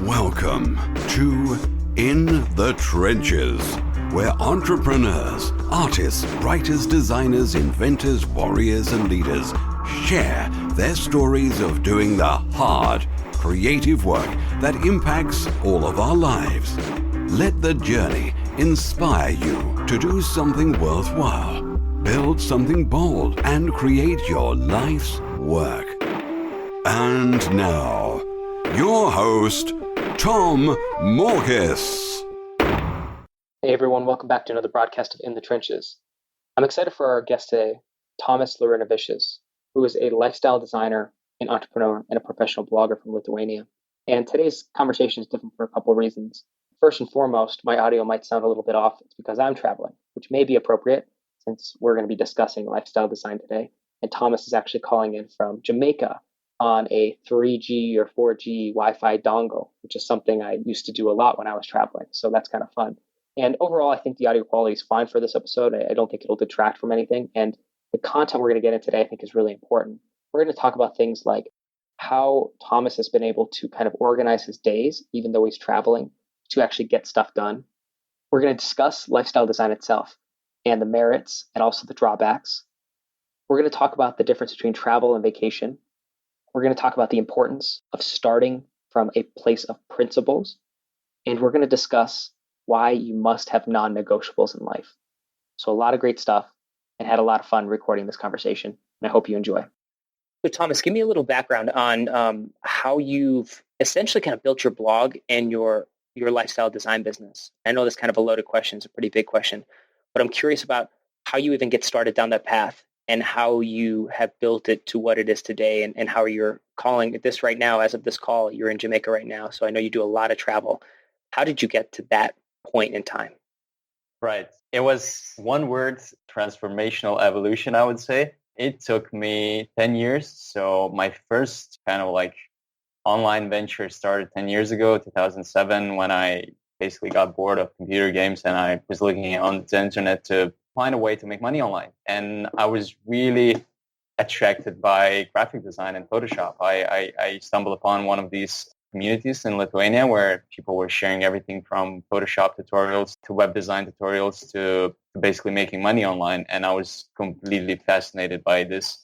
Welcome to In the Trenches, where entrepreneurs, artists, writers, designers, inventors, warriors, and leaders share their stories of doing the hard, creative work that impacts all of our lives. Let the journey inspire you to do something worthwhile, build something bold, and create your life's work. And now, your host, Tom Morkis. Hey everyone, welcome back to another broadcast of In the Trenches. I'm excited for our guest today, Tomas Laurinavicius, who is a lifestyle designer, an entrepreneur, and a professional blogger from Lithuania. And today's conversation is different for a couple of reasons. First and foremost, my audio might sound a little bit off. It's because I'm traveling, which may be appropriate since we're going to be discussing lifestyle design today. And Thomas is actually calling in from Jamaica on a 3G or 4G Wi-Fi dongle, which is something I used to do a lot when I was traveling. So that's kind of fun. And overall, I think the audio quality is fine for this episode. I don't think it'll detract from anything. And the content we're going to get into today, I think, is really important. We're going to talk about things like how Thomas has been able to kind of organize his days, even though he's traveling, to actually get stuff done. We're going to discuss lifestyle design itself and the merits and also the drawbacks. We're going to talk about the difference between travel and vacation. We're going to talk about the importance of starting from a place of principles. And we're going to discuss why you must have non-negotiables in life. So a lot of great stuff, and had a lot of fun recording this conversation. And I hope you enjoy. So Thomas, give me a little background on how you've essentially kind of built your blog and your lifestyle design business. I know that's kind of a loaded question. It's a pretty big question, but I'm curious about how you even get started down that path and how you have built it to what it is today, and how you're calling it this right now. As of this call, you're in Jamaica right now, so I know you do a lot of travel. How did you get to that point in time? Right. It was one word, transformational evolution, I would say. It took me 10 years. So my first kind of like online venture started 10 years ago, 2007, when I basically got bored of computer games and I was looking on the internet to find a way to make money online. And I was really attracted by graphic design and Photoshop. I stumbled upon one of these communities in Lithuania where people were sharing everything from Photoshop tutorials to web design tutorials to basically making money online. And I was completely fascinated by this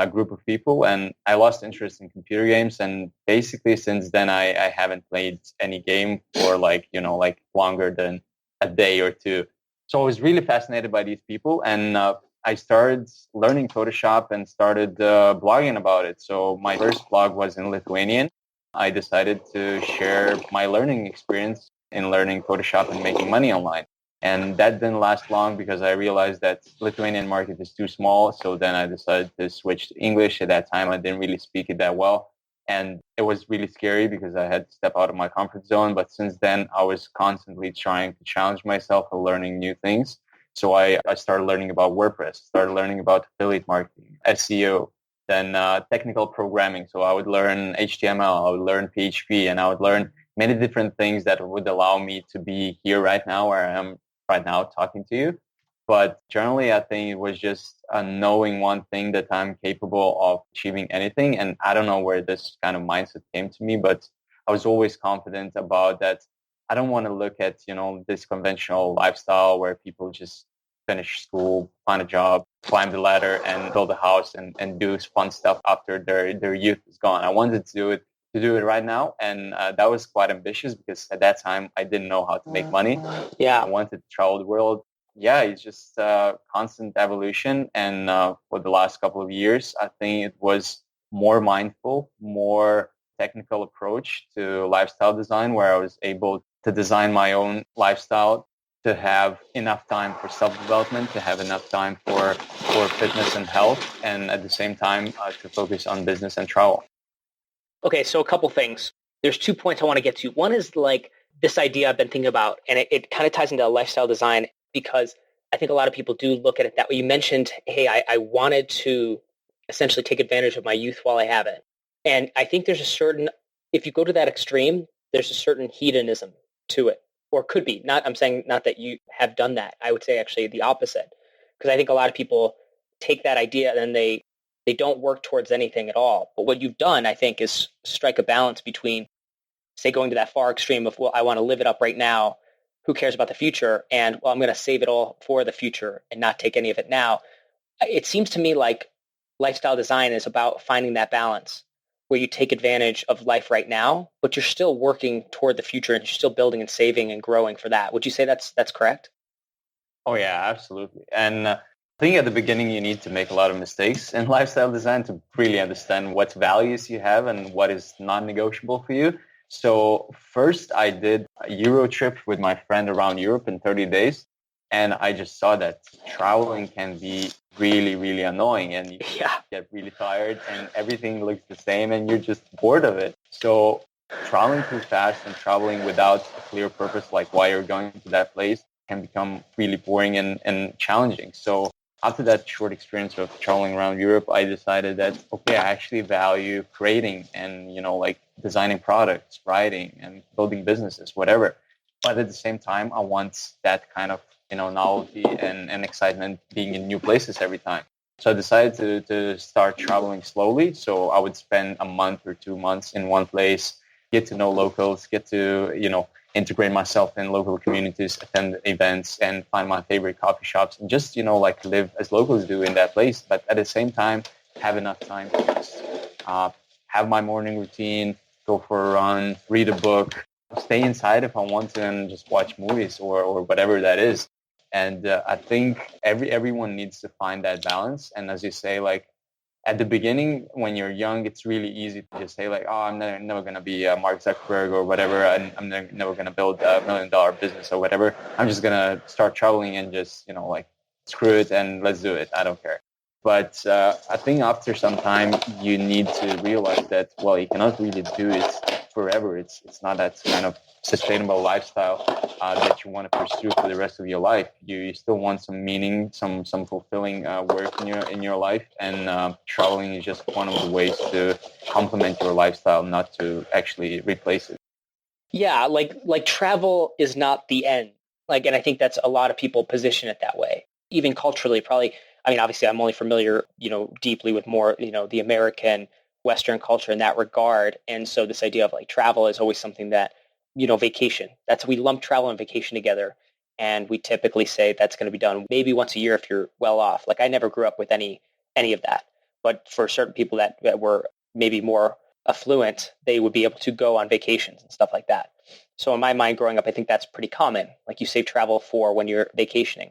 group of people. And I lost interest in computer games. And basically since then, I haven't played any game for longer than a day or two. So I was really fascinated by these people. And I started learning Photoshop and started blogging about it. So my first blog was in Lithuanian. I decided to share my learning experience in learning Photoshop and making money online. And that didn't last long because I realized that Lithuanian market is too small. So then I decided to switch to English. At that time, I didn't really speak it that well. And it was really scary because I had to step out of my comfort zone. But since then, I was constantly trying to challenge myself and learning new things. So I started learning about WordPress, started learning about affiliate marketing, SEO, then technical programming. So I would learn HTML, I would learn PHP, and I would learn many different things that would allow me to be here right now where I am right now talking to you. But generally, I think it was just knowing one thing, that I'm capable of achieving anything. And I don't know where this kind of mindset came to me, but I was always confident about that. I don't want to look at, this conventional lifestyle where people just finish school, find a job, climb the ladder and build a house and do fun stuff after their youth is gone. I wanted to do it right now. And that was quite ambitious because at that time, I didn't know how to make money. Yeah. I wanted to travel the world. Yeah, it's just constant evolution. And for the last couple of years, I think it was more mindful, more technical approach to lifestyle design, where I was able to design my own lifestyle, to have enough time for self-development, to have enough time for fitness and health, and at the same time to focus on business and travel. Okay, so a couple things. There's 2 points I want to get to. One is like this idea I've been thinking about, and it kind of ties into lifestyle design, because I think a lot of people do look at it that way. You mentioned, hey, I wanted to essentially take advantage of my youth while I have it. And I think there's a certain, if you go to that extreme, there's a certain hedonism to it, or could be. I'm saying not that you have done that. I would say actually the opposite, because I think a lot of people take that idea and they don't work towards anything at all. But what you've done, I think, is strike a balance between say, going to that far extreme of, well, I want to live it up right now. Who cares about the future? And, well, I'm going to save it all for the future and not take any of it now. It seems to me like lifestyle design is about finding that balance where you take advantage of life right now, but you're still working toward the future and you're still building and saving and growing for that. Would you say that's correct? Oh yeah, absolutely. And I think at the beginning you need to make a lot of mistakes in lifestyle design to really understand what values you have and what is non-negotiable for you. So first I did a Euro trip with my friend around Europe in 30 days. And I just saw that traveling can be really, really annoying and you get really tired and everything looks the same and you're just bored of it. So traveling too fast and traveling without a clear purpose, like why you're going to that place, can become really boring and challenging. So after that short experience of traveling around Europe, I decided that, okay, I actually value creating and, like designing products, writing and building businesses, whatever. But at the same time, I want that kind of novelty and excitement being in new places every time. So I decided to start traveling slowly. So I would spend a month or 2 months in one place, get to know locals, get to, integrate myself in local communities, attend events and find my favorite coffee shops and just, like live as locals do in that place. But at the same time, have enough time to just have my morning routine, go for a run, read a book, stay inside if I want to and just watch movies or whatever that is. And I think everyone needs to find that balance. And as you say, like at the beginning, when you're young, it's really easy to just say like, oh, I'm never going to be Mark Zuckerberg or whatever. I'm never going to build $1 million business or whatever. I'm just going to start traveling and just, like screw it and let's do it. I don't care. But I think after some time, you need to realize that, well, you cannot really do it forever. It's not that kind of sustainable lifestyle that you want to pursue for the rest of your life. You still want some meaning, some fulfilling work in your life, and traveling is just one of the ways to complement your lifestyle, not to actually replace it. Yeah, like travel is not the end. And I think that's a lot of people position it that way. Even culturally, probably. I mean, obviously, I'm only familiar, deeply with more, the American Western culture in that regard. And so this idea of like travel is always something that, vacation. We lump travel and vacation together. And we typically say that's going to be done maybe once a year if you're well off. Like I never grew up with any of that. But for certain people that were maybe more affluent, they would be able to go on vacations and stuff like that. So in my mind growing up, I think that's pretty common. Like you save travel for when you're vacationing.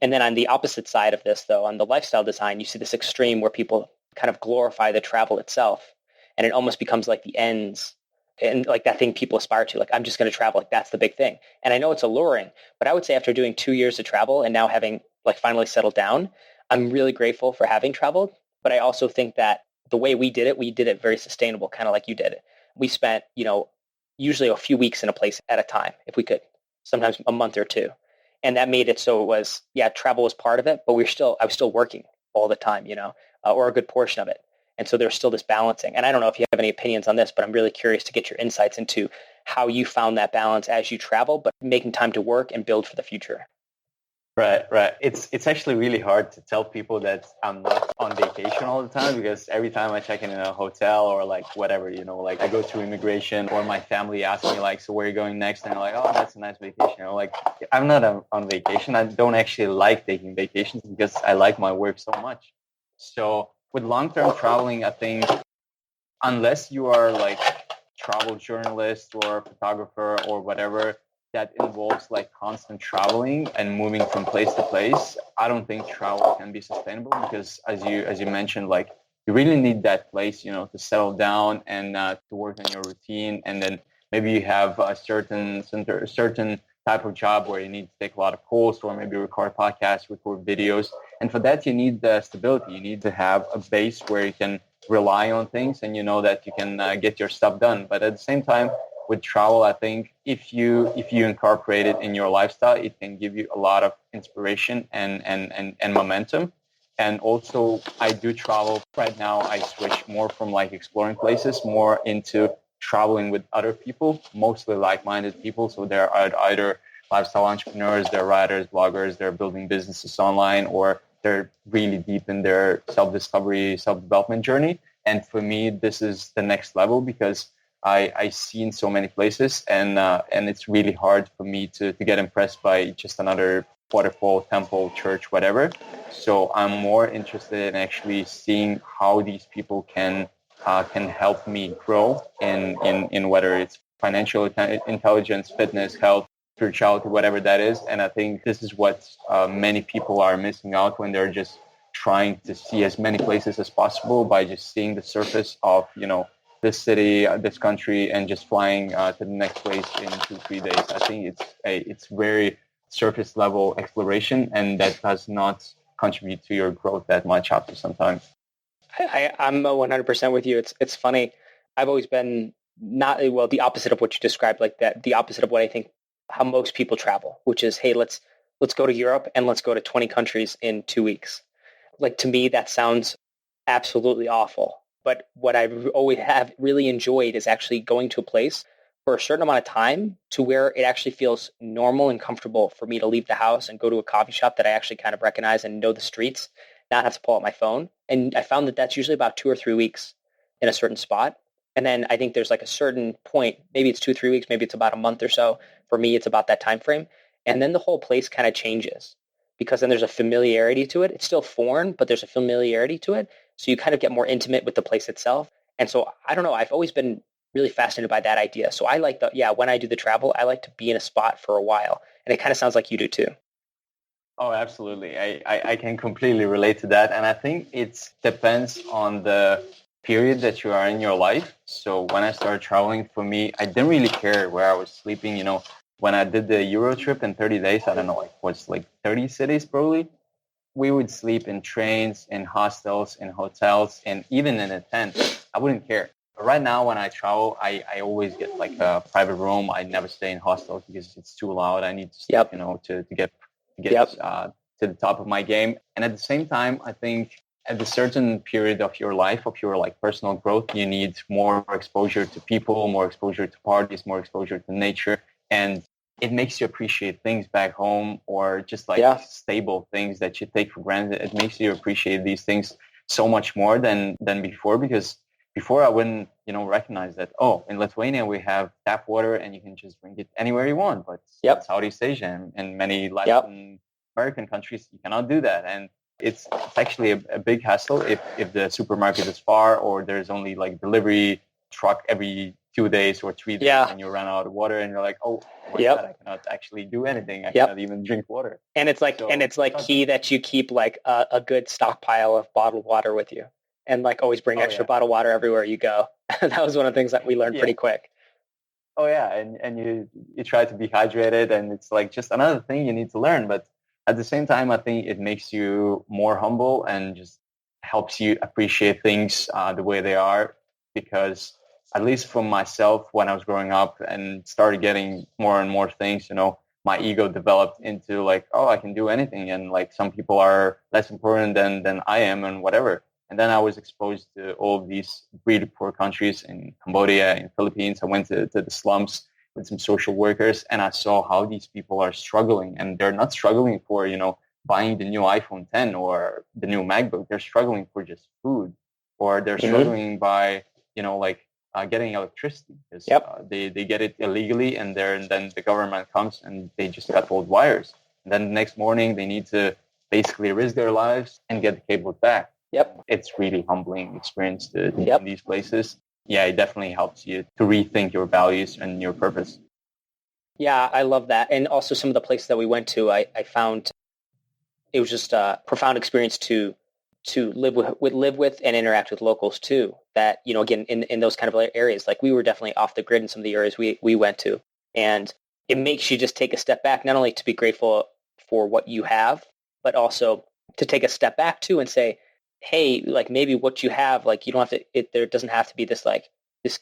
And then on the opposite side of this, though, on the lifestyle design, you see this extreme where people kind of glorify the travel itself. And it almost becomes like the ends and like that thing people aspire to. Like, I'm just going to travel. Like, that's the big thing. And I know it's alluring, but I would say after doing 2 years of travel and now having like finally settled down, I'm really grateful for having traveled. But I also think that the way we did it very sustainable, kind of like you did it. We spent, usually a few weeks in a place at a time, if we could, sometimes a month or two. And that made it so it was, travel was part of it, but I was still working all the time, or a good portion of it. And so there's still this balancing. And I don't know if you have any opinions on this, but I'm really curious to get your insights into how you found that balance as you travel, but making time to work and build for the future. Right. It's actually really hard to tell people that I'm not on vacation all the time because every time I check in a hotel or like whatever, like I go through immigration or my family asks me like, so where are you going next? And I'm like, oh, that's a nice vacation. Like I'm not on vacation. I don't actually like taking vacations because I like my work so much. So with long-term traveling, I think unless you are like travel journalist or photographer or whatever, that involves like constant traveling and moving from place to place, I don't think travel can be sustainable because as you mentioned, like you really need that place, to settle down and to work on your routine. And then maybe you have a certain type of job where you need to take a lot of calls or maybe record podcasts, record videos. And for that, you need the stability. You need to have a base where you can rely on things and that you can get your stuff done. But at the same time, with travel, I think if you incorporate it in your lifestyle, it can give you a lot of inspiration and momentum. And also, I do travel right now. I switch more from like exploring places more into traveling with other people, mostly like-minded people. So they're either lifestyle entrepreneurs, they're writers, bloggers, they're building businesses online, or they're really deep in their self-discovery, self-development journey. And for me, this is the next level because I see in so many places, and it's really hard for me to get impressed by just another waterfall, temple, church, whatever. So I'm more interested in actually seeing how these people can help me grow in whether it's financial intelligence, fitness, health, spirituality, whatever that is. And I think this is what many people are missing out when they're just trying to see as many places as possible by just seeing the surface of, this city, this country, and just flying to the next place in 2-3 days. I think it's very surface level exploration, and that does not contribute to your growth that much after some time. I'm 100% with you. It's funny. I've always been the opposite of what you described, like that, the opposite of what I think how most people travel, which is, hey, let's go to Europe and let's go to 20 countries in 2 weeks. Like, to me, that sounds absolutely awful. But what I always have really enjoyed is actually going to a place for a certain amount of time to where it actually feels normal and comfortable for me to leave the house and go to a coffee shop that I actually kind of recognize and know the streets, not have to pull out my phone. And I found that that's usually about 2 or 3 weeks in a certain spot. And then I think there's like a certain point, maybe it's 2-3 weeks, maybe it's about a month or so. For me, it's about that time frame. And then the whole place kind of changes because then there's a familiarity to it. It's still foreign, but there's a familiarity to it. So you kind of get more intimate with the place itself. And so I don't know, I've always been really fascinated by that idea. So I like when I do the travel, I like to be in a spot for a while. And it kind of sounds like you do too. Oh, absolutely. I can completely relate to that. And I think it depends on the period that you are in your life. So when I started traveling, for me, I didn't really care where I was sleeping. When I did the Euro trip in 30 days, I don't know, what's like 30 cities probably. We would sleep in trains, in hostels, in hotels, and even in a tent. I wouldn't care. But right now, when I travel, I always get like a private room. I never stay in hostels because it's too loud. I need to sleep, to get to the top of my game. And at the same time, I think at a certain period of your life, of your like personal growth, you need more exposure to people, more exposure to parties, more exposure to nature. And it makes you appreciate things back home, or just like stable things that you take for granted. It makes you appreciate these things so much more than before, because before I wouldn't, recognize that, in Lithuania we have tap water and you can just drink it anywhere you want. But in Southeast Asia and many Latin American countries, you cannot do that. And it's actually a big hassle if the supermarket is far, or there's only like delivery truck every 2 days or 3 days, and you run out of water and you're like, oh my God, I cannot actually do anything. I cannot even drink water. And it's like, key that you keep like a good stockpile of bottled water with you, and like always bring extra bottled water everywhere you go. That was one of the things that we learned pretty quick. Oh yeah. And you try to be hydrated, and it's like just another thing you need to learn. But at the same time, I think it makes you more humble and just helps you appreciate things the way they are. Because at least for myself, when I was growing up and started getting more and more things, my ego developed into like, I can do anything. And like some people are less important than I am and whatever. And then I was exposed to all of these really poor countries in Cambodia, in Philippines. I went to the slums with some social workers, and I saw how these people are struggling. And they're not struggling for, buying the new iPhone 10 or the new MacBook. They're struggling for just food, or they're struggling by, getting electricity, because they get it illegally, and then the government comes and they just cut old wires. And then the next morning they need to basically risk their lives and get the cables back. It's really humbling experience to be in these places. Yeah, it definitely helps you to rethink your values and your purpose. Yeah, I love that. And also some of the places that we went to, I found it was just a profound experience to live with and interact with locals too. That, again, in those kind of areas, like we were definitely off the grid in some of the areas we went to. And it makes you just take a step back, not only to be grateful for what you have, but also to take a step back too and say, hey, like maybe what you have, like you don't have to, there doesn't have to be this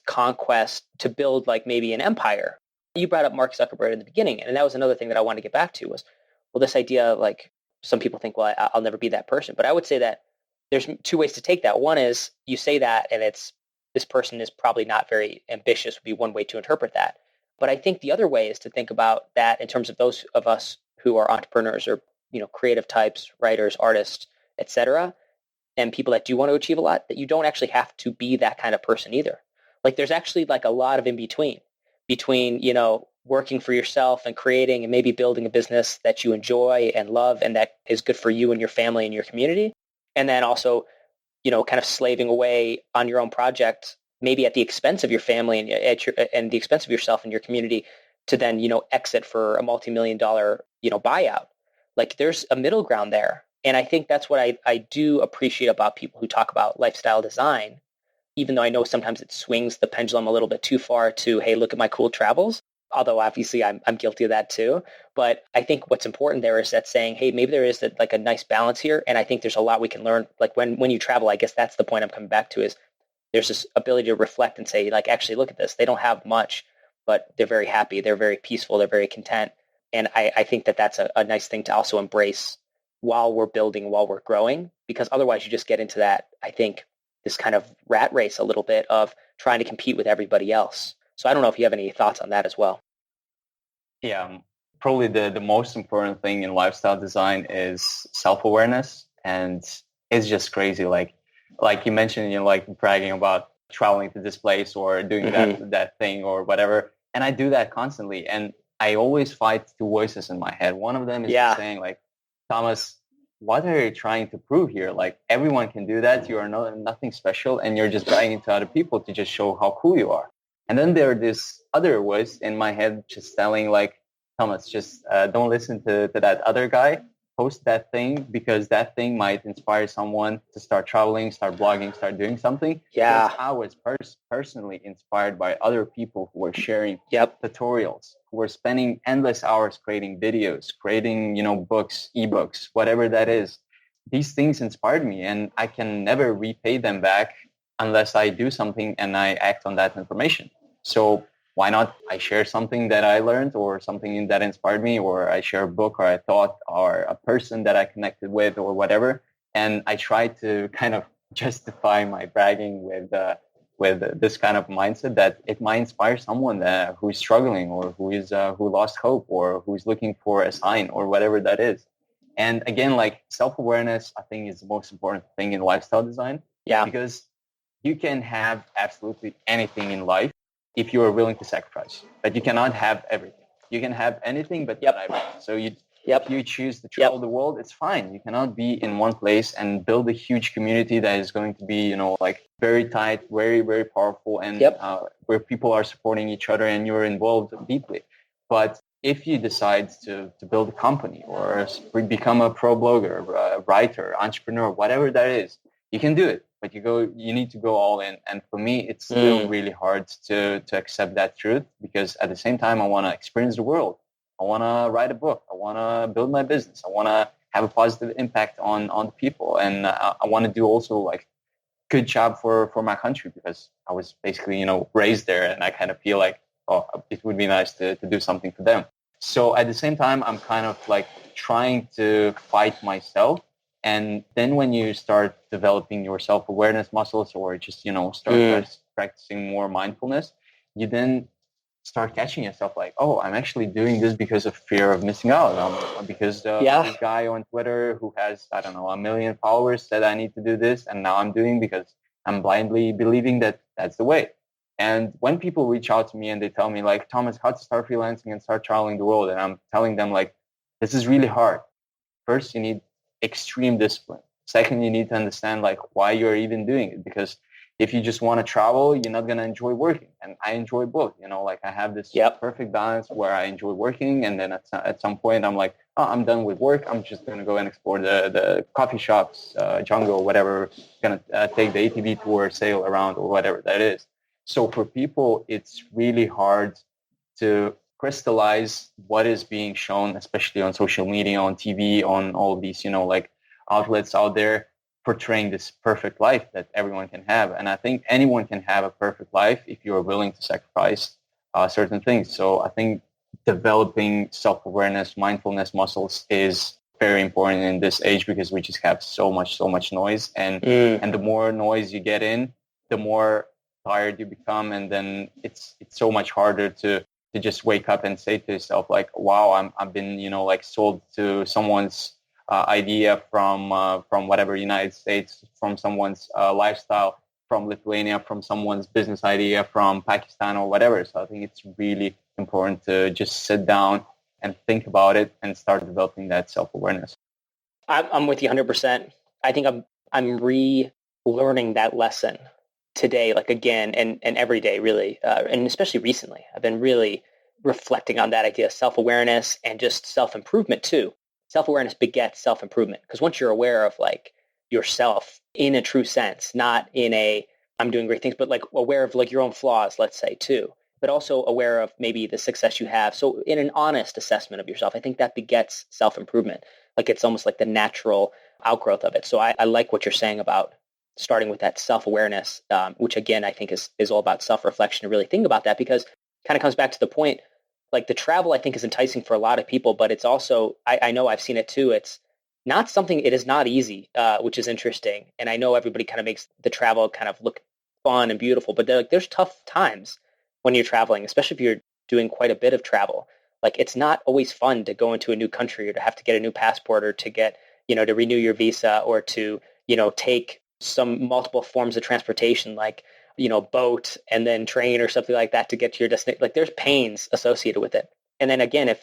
conquest to build like maybe an empire. You brought up Mark Zuckerberg in the beginning, and that was another thing that I wanted to get back to was, well, this idea, like some people think, well, I'll never be that person. But I would say that there's two ways to take that. One is you say that, and it's this person is probably not very ambitious would be one way to interpret that. But I think the other way is to think about that in terms of those of us who are entrepreneurs or, creative types, writers, artists, etc., and people that do want to achieve a lot, that you don't actually have to be that kind of person either. Like there's actually like a lot of in between, working for yourself and creating and maybe building a business that you enjoy and love and that is good for you and your family and your community. And then also, kind of slaving away on your own project, maybe at the expense of your family and the expense of yourself and your community to then, exit for a multi-million dollar, buyout. Like there's a middle ground there. And I think that's what I do appreciate about people who talk about lifestyle design, even though I know sometimes it swings the pendulum a little bit too far to, hey, look at my cool travels. Although obviously I'm guilty of that too. But I think what's important there is that saying, hey, maybe there is like a nice balance here. And I think there's a lot we can learn. Like when you travel, I guess that's the point I'm coming back to is there's this ability to reflect and say, like, actually look at this. They don't have much, but they're very happy. They're very peaceful. They're very content. And I think that that's a nice thing to also embrace while we're building, while we're growing, because otherwise you just get into that, I think, this kind of rat race a little bit of trying to compete with everybody else. So I don't know if you have any thoughts on that as well. Yeah, probably the most important thing in lifestyle design is self-awareness. And it's just crazy. Like you mentioned, like bragging about traveling to this place or doing that thing or whatever. And I do that constantly. And I always fight two voices in my head. One of them is saying like, Thomas, what are you trying to prove here? Like everyone can do that. You are nothing special. And you're just bragging to other people to just show how cool you are. And then there's this other voice in my head just telling like, Thomas, just don't listen to that other guy. Post that thing because that thing might inspire someone to start traveling, start blogging, start doing something. Yeah. Because I was personally inspired by other people who were sharing tutorials, who were spending endless hours creating videos, creating, books, ebooks, whatever that is. These things inspired me and I can never repay them back unless I do something and I act on that information. So why not I share something that I learned or something that inspired me, or I share a book or a thought or a person that I connected with or whatever. And I try to kind of justify my bragging with this kind of mindset that it might inspire someone who is struggling or who lost hope or who's looking for a sign or whatever that is. And again, like self-awareness, I think is the most important thing in lifestyle design. Yeah. Because you can have absolutely anything in life if you are willing to sacrifice, but you cannot have everything. You can have anything, but not everything. So if you choose to travel the world, it's fine. You cannot be in one place and build a huge community that is going to be, like very tight, very, very powerful, and where people are supporting each other and you're involved deeply. But if you decide to build a company or become a pro blogger, a writer, entrepreneur, whatever that is, you can do it. But you need to go all in. And for me, it's still really hard to accept that truth because at the same time, I want to experience the world. I want to write a book. I want to build my business. I want to have a positive impact on the people. And I want to do also like good job for my country because I was basically, raised there. And I kind of feel like, it would be nice to do something for them. So at the same time, I'm kind of like trying to fight myself. And then when you start developing your self-awareness muscles or just, start practicing more mindfulness, you then start catching yourself like, oh, I'm actually doing this because of fear of missing out. Because this guy on Twitter who has, I don't know, 1 million followers said I need to do this. And now I'm doing because I'm blindly believing that that's the way. And when people reach out to me and they tell me like, Thomas, how to start freelancing and start traveling the world? And I'm telling them like, this is really hard. First, you need extreme discipline. Second, you need to understand like why you're even doing it, because if you just want to travel, you're not going to enjoy working. And I enjoy both, like I have this perfect balance where I enjoy working. And then at some point I'm like, oh, I'm done with work. I'm just going to go and explore the coffee shops, jungle, whatever, going to take the ATV tour, sail around or whatever that is. So for people, it's really hard to crystallize what is being shown, especially on social media, on TV, on all of these, like outlets out there portraying this perfect life that everyone can have. And I think anyone can have a perfect life if you are willing to sacrifice certain things. So I think developing self-awareness, mindfulness muscles is very important in this age because we just have so much noise. And the more noise you get in, the more tired you become. And then it's so much harder to just wake up and say to yourself like, wow, I've been, like sold to someone's idea from whatever United States, from someone's lifestyle. from Lithuania, from someone's business idea from Pakistan or whatever. So I think it's really important to just sit down and think about it and start developing that self-awareness. I'm with you 100%. I think I'm relearning that lesson today, like again, and every day really, and especially recently. I've been really reflecting on that idea of self-awareness and just self-improvement too. Self-awareness begets self-improvement, because once you're aware of like yourself in a true sense, not in a I'm doing great things, but like aware of like your own flaws, let's say too, but also aware of maybe the success you have. So in an honest assessment of yourself, I think that begets self-improvement. Like it's almost like the natural outgrowth of it. So I like what you're saying about starting with that self-awareness, which again, I think is all about self-reflection, to really think about that, because it kind of comes back to the point, like the travel I think is enticing for a lot of people, but it's also, I know I've seen it too. It's not something, it is not easy, which is interesting. And I know everybody kind of makes the travel kind of look fun and beautiful, but there's tough times when you're traveling, especially if you're doing quite a bit of travel. Like it's not always fun to go into a new country or to have to get a new passport or to get, to renew your visa or to, take some multiple forms of transportation, like, boat and then train or something like that to get to your destination. Like there's pains associated with it. And then again,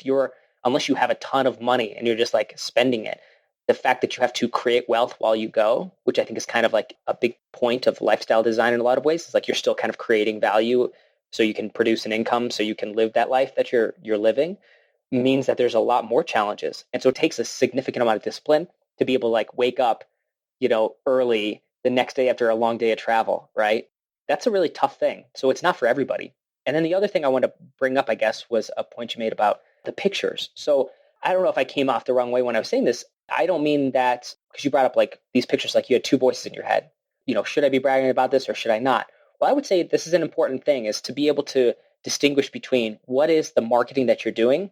unless you have a ton of money and you're just like spending it, the fact that you have to create wealth while you go, which I think is kind of like a big point of lifestyle design in a lot of ways, is like you're still kind of creating value so you can produce an income, so you can live that life that you're living, means that there's a lot more challenges. And so it takes a significant amount of discipline to be able to like wake up, early the next day after a long day of travel, right? That's a really tough thing. So it's not for everybody. And then the other thing I want to bring up, I guess, was a point you made about the pictures. So I don't know if I came off the wrong way when I was saying this. I don't mean that, because you brought up like these pictures, like you had two voices in your head. Should I be bragging about this or should I not? Well, I would say this is an important thing, is to be able to distinguish between what is the marketing that you're doing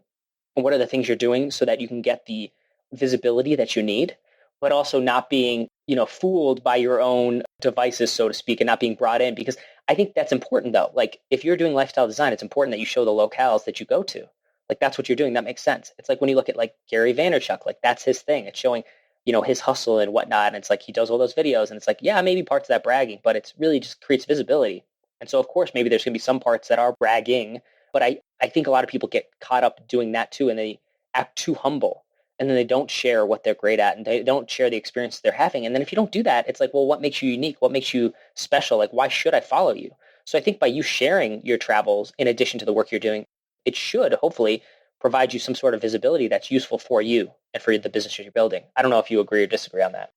and what are the things you're doing so that you can get the visibility that you need, but also not being, fooled by your own devices, so to speak, and not being brought in. Because I think that's important though. Like if you're doing lifestyle design, it's important that you show the locales that you go to. Like that's what you're doing. That makes sense. It's like when you look at like Gary Vaynerchuk, like that's his thing. It's showing, his hustle and whatnot. And it's like he does all those videos and it's like, yeah, maybe parts of that bragging, but it's really just creates visibility. And so of course, maybe there's going to be some parts that are bragging, but I think a lot of people get caught up doing that too. And they act too humble. And then they don't share what they're great at and they don't share the experience they're having. And then if you don't do that, it's like, well, what makes you unique? What makes you special? Like, why should I follow you? So I think by you sharing your travels in addition to the work you're doing, it should hopefully provide you some sort of visibility that's useful for you and for the business you're building. I don't know if you agree or disagree on that.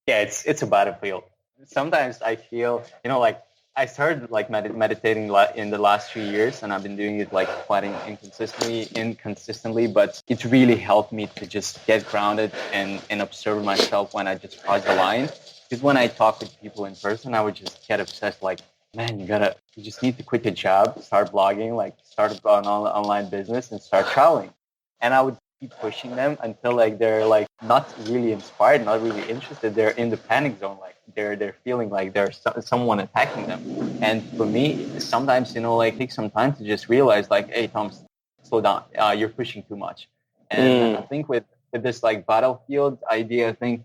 Yeah, it's a battlefield. Sometimes I feel, like I started like meditating in the last 2 years, and I've been doing it like quite inconsistently, but it really helped me to just get grounded and observe myself when I just cross the line. Because when I talk with people in person, I would just get obsessed, like, man, you just need to quit your job, start blogging, like start an online business and start traveling. And I would keep pushing them until like they're like not really inspired, not really interested. They're in the panic zone, like they're feeling like there's someone attacking them. And for me, sometimes like take some time to just realize like, hey, Tom, slow down. You're pushing too much. And I think with this like battlefield idea, I think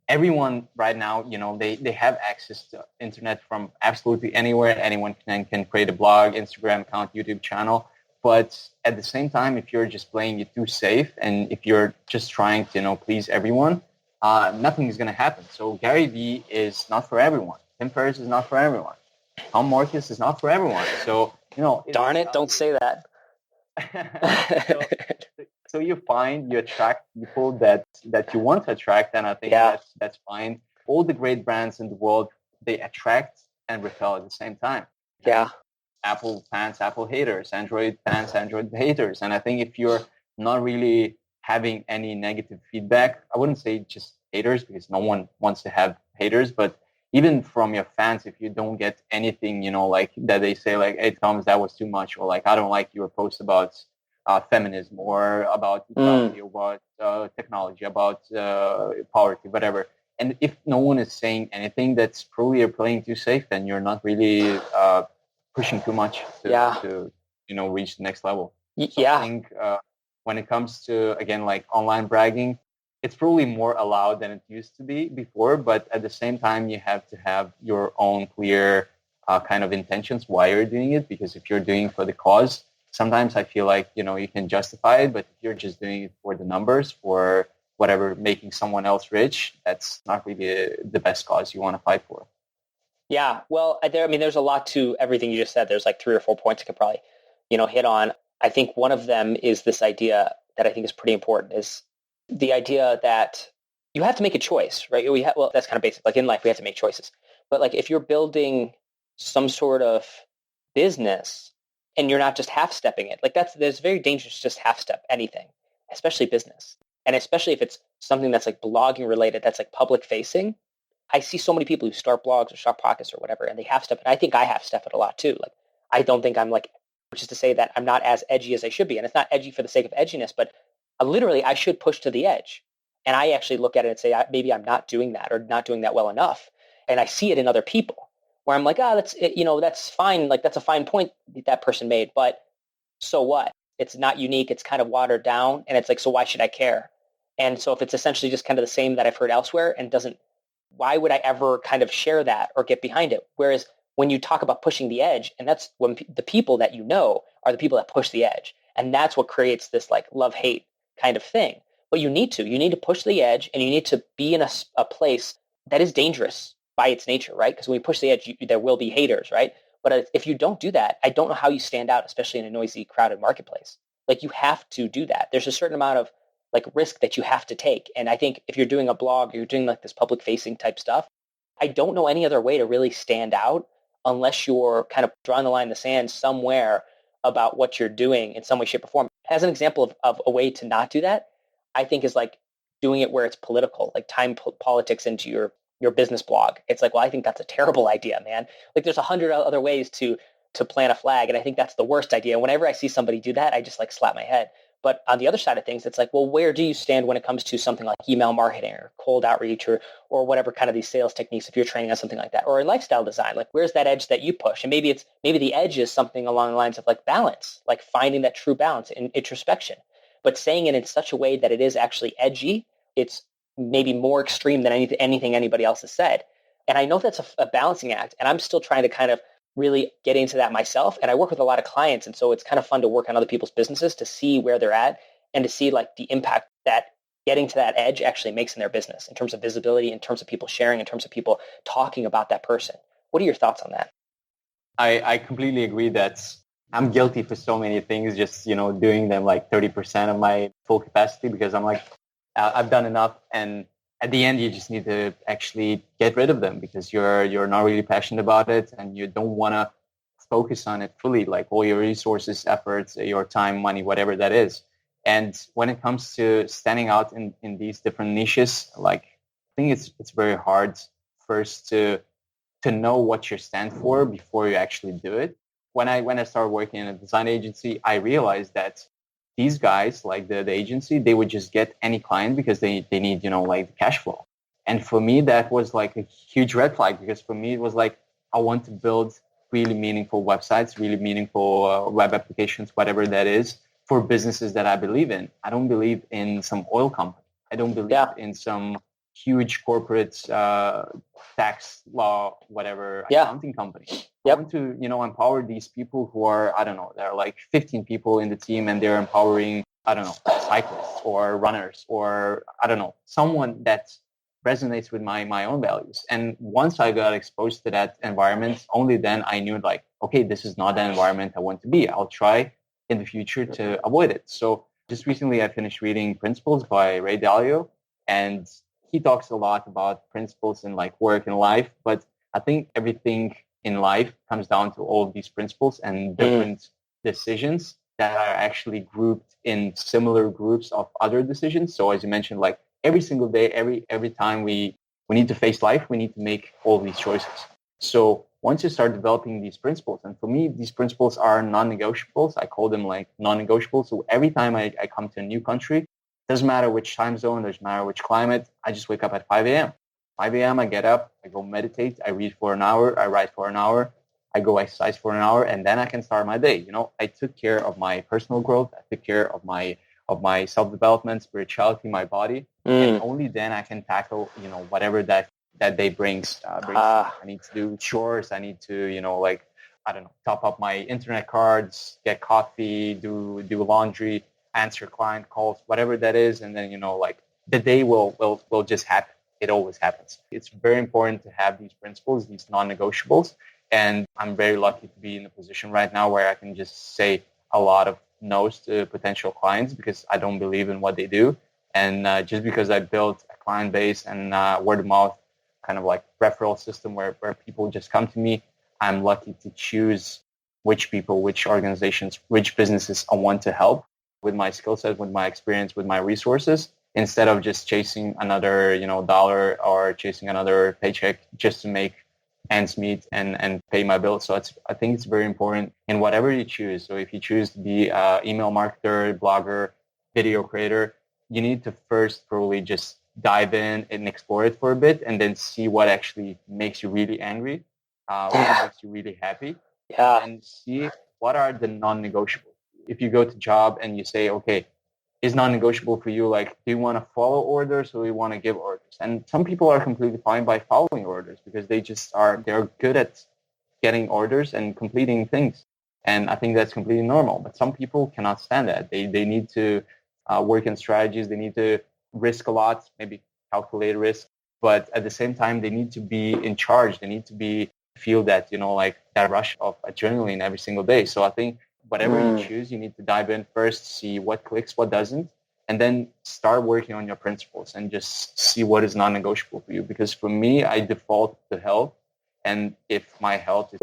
everyone right now, they have access to internet from absolutely anywhere. Anyone can create a blog, Instagram account, YouTube channel. But at the same time, if you're just playing it too safe and if you're just trying to, please everyone, nothing is going to happen. So Gary Vee is not for everyone. Tim Ferriss is not for everyone. Tom Marcus is not for everyone. So, Darn it, don't say that. So you attract people that you want to attract, and I think that's fine. All the great brands in the world, they attract and repel at the same time. Yeah. Apple fans, Apple haters, Android fans, Android haters. And I think if you're not really having any negative feedback, I wouldn't say just haters because no one wants to have haters, but even from your fans, if you don't get anything, like that they say like, hey, Thomas, that was too much, or like, I don't like your post about feminism or about equality, about technology, about poverty, whatever. And if no one is saying anything, that's probably you're playing too safe and you're not really pushing too much to reach the next level. So I think when it comes to, again, like online bragging, it's probably more allowed than it used to be before, but at the same time, you have to have your own clear kind of intentions why you're doing it, because if you're doing it for the cause, sometimes I feel like, you can justify it, but if you're just doing it for the numbers, for whatever, making someone else rich, that's not really the best cause you want to fight for. Yeah, well, there's a lot to everything you just said. There's like 3 or 4 points I could probably, hit on. I think one of them is this idea that I think is pretty important, is the idea that you have to make a choice, right? Well, that's kind of basic. Like in life, we have to make choices. But like if you're building some sort of business and you're not just half-stepping it, like there's very dangerous to just half-step anything, especially business. And especially if it's something that's like blogging related, that's like public facing. I see so many people who start blogs or start podcasts or whatever, and they half-step it. I think I half-step it a lot too. Like I don't think I'm like, which is to say that I'm not as edgy as I should be. And it's not edgy for the sake of edginess, but literally I should push to the edge. And I actually look at it and say, maybe I'm not doing that or not doing that well enough. And I see it in other people where I'm like, that's fine. Like that's a fine point that person made, but so what? It's not unique. It's kind of watered down. And it's like, so why should I care? And so if it's essentially just kind of the same that I've heard elsewhere and why would I ever kind of share that or get behind it? Whereas when you talk about pushing the edge, and that's when the people that are the people that push the edge. And that's what creates this like love-hate kind of thing. But you need to push the edge, and you need to be in a place that is dangerous by its nature, right? Because when you push the edge, there will be haters, right? But if you don't do that, I don't know how you stand out, especially in a noisy, crowded marketplace. Like you have to do that. There's a certain amount of like risk that you have to take. And I think if you're doing a blog or you're doing like this public facing type stuff, I don't know any other way to really stand out unless you're kind of drawing the line in the sand somewhere about what you're doing in some way, shape, or form. As an example of a way to not do that, I think is like doing it where it's political, like tying politics into your business blog. It's like, well, I think that's a terrible idea, man. Like there's 100 other ways to plant a flag. And I think that's the worst idea. Whenever I see somebody do that, I just like slap my head. But on the other side of things, it's like, well, where do you stand when it comes to something like email marketing or cold outreach or whatever kind of these sales techniques, if you're training on something like that, or in lifestyle design, like where's that edge that you push? And maybe the edge is something along the lines of like balance, like finding that true balance in introspection, but saying it in such a way that it is actually edgy. It's maybe more extreme than anything anybody else has said. And I know that's a balancing act, and I'm still trying to kind of really get into that myself. And I work with a lot of clients. And so it's kind of fun to work on other people's businesses to see where they're at and to see like the impact that getting to that edge actually makes in their business in terms of visibility, in terms of people sharing, in terms of people talking about that person. What are your thoughts on that? I completely agree that I'm guilty for so many things, just, doing them like 30% of my full capacity because I'm like, I've done enough. And at the end, you just need to actually get rid of them because you're not really passionate about it and you don't want to focus on it fully, like all your resources, efforts, your time, money, whatever that is. And when it comes to standing out in these different niches, like I think it's very hard first to know what you stand for before you actually do it. When I started working in a design agency, I realized that these guys, like the agency, they would just get any client because they need, like the cash flow. And for me, that was like a huge red flag because for me, it was like, I want to build really meaningful websites, really meaningful web applications, whatever that is, for businesses that I believe in. I don't believe in some oil company. I don't believe in some huge corporate tax law, whatever, accounting company. I want to, empower these people who are, I don't know, there are like 15 people in the team and they're empowering, I don't know, cyclists or runners or, I don't know, someone that resonates with my own values. And once I got exposed to that environment, only then I knew like, okay, this is not the environment I want to be. I'll try in the future to avoid it. So just recently I finished reading Principles by Ray Dalio, and he talks a lot about principles in like work and life, but I think everything in life comes down to all of these principles and different decisions that are actually grouped in similar groups of other decisions. So as you mentioned, like every single day, every time we need to face life, we need to make all these choices. So once you start developing these principles, and for me, these principles are non-negotiables. I call them like non-negotiables. So every time I come to a new country, doesn't matter which time zone, doesn't matter which climate, I just wake up at 5 a.m. 5 a.m. I get up, I go meditate, I read for an hour, I write for an hour, I go exercise for an hour, and then I can start my day. I took care of my personal growth. I took care of my of my self-development, spirituality, my body. And only then I can tackle, whatever that day brings. I need to do chores. I need to, I don't know, top up my internet cards, get coffee, do laundry, answer client calls, whatever that is. And then, the day will just happen. It always happens. It's very important to have these principles, these non-negotiables. And I'm very lucky to be in a position right now where I can just say a lot of no's to potential clients because I don't believe in what they do. And just because I built a client base and word of mouth kind of like referral system where people just come to me, I'm lucky to choose which people, which organizations, which businesses I want to help with my skill set, with my experience, with my resources, instead of just chasing another, dollar or chasing another paycheck just to make ends meet and pay my bills. So I think it's very important in whatever you choose. So if you choose to be an email marketer, blogger, video creator, you need to first probably just dive in and explore it for a bit and then see what actually makes you really angry, what makes you really happy, and see what are the non-negotiables. If you go to job and you say, okay, is non-negotiable for you, like, do you want to follow orders or do you want to give orders? And some people are completely fine by following orders because they're good at getting orders and completing things. And I think that's completely normal. But some people cannot stand that. They need to work in strategies. They need to risk a lot, maybe calculate risk. But at the same time, they need to be in charge. They need to feel that, that rush of adrenaline every single day. So I think whatever you choose, you need to dive in first, see what clicks, what doesn't, and then start working on your principles and just see what is non-negotiable for you. Because for me, I default to health. And if my health is,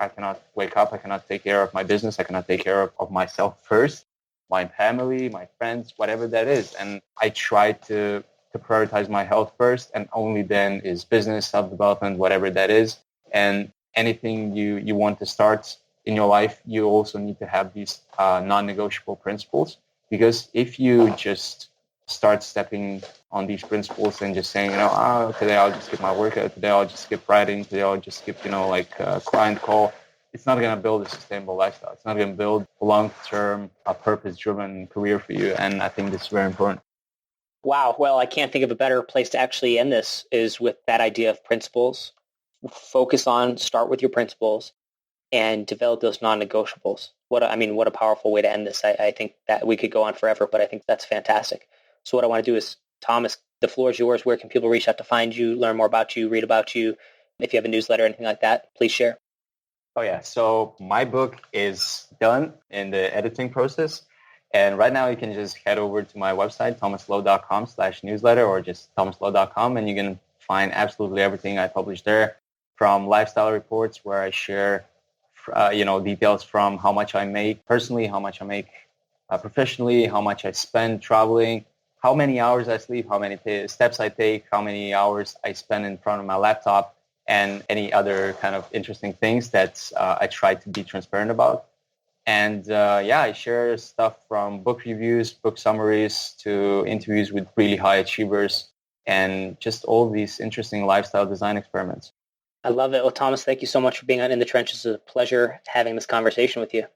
I cannot wake up, I cannot take care of my business, I cannot take care of myself first, my family, my friends, whatever that is. And I try to prioritize my health first, and only then is business, self-development, whatever that is. And anything you want to start in your life, you also need to have these non-negotiable principles. Because if you just start stepping on these principles and just saying, today I'll just skip my workout, today I'll just skip writing, today I'll just skip, a client call, it's not going to build a sustainable lifestyle. It's not going to build a long-term, purpose-driven career for you. And I think this is very important. Wow. Well, I can't think of a better place to actually end this is with that idea of principles. Start with your principles and develop those non-negotiables. What a powerful way to end this. I think that we could go on forever, but I think that's fantastic. So what I want to do is, Thomas, the floor is yours. Where can people reach out to find you, learn more about you, read about you? If you have a newsletter or anything like that, please share. Oh, yeah. So my book is done in the editing process. And right now you can just head over to my website, thomaslau.com/newsletter, or just thomaslau.com, and you can find absolutely everything I publish there, from lifestyle reports where I share details from how much I make personally, how much I make professionally, how much I spend traveling, how many hours I sleep, how many steps I take, how many hours I spend in front of my laptop, and any other kind of interesting things that I try to be transparent about. And I share stuff from book reviews, book summaries, to interviews with really high achievers, and just all these interesting lifestyle design experiments. I love it. Well, Thomas, thank you so much for being on In the Trenches. It's a pleasure having this conversation with you.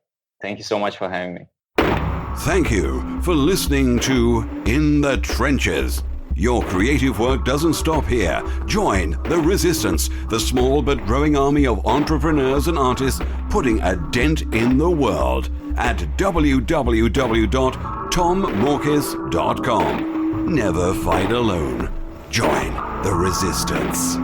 Thank you so much for having me. Thank you for listening to In the Trenches. Your creative work doesn't stop here. Join the resistance, the small but growing army of entrepreneurs and artists putting a dent in the world at www.tommorkes.com. Never fight alone. Join the resistance.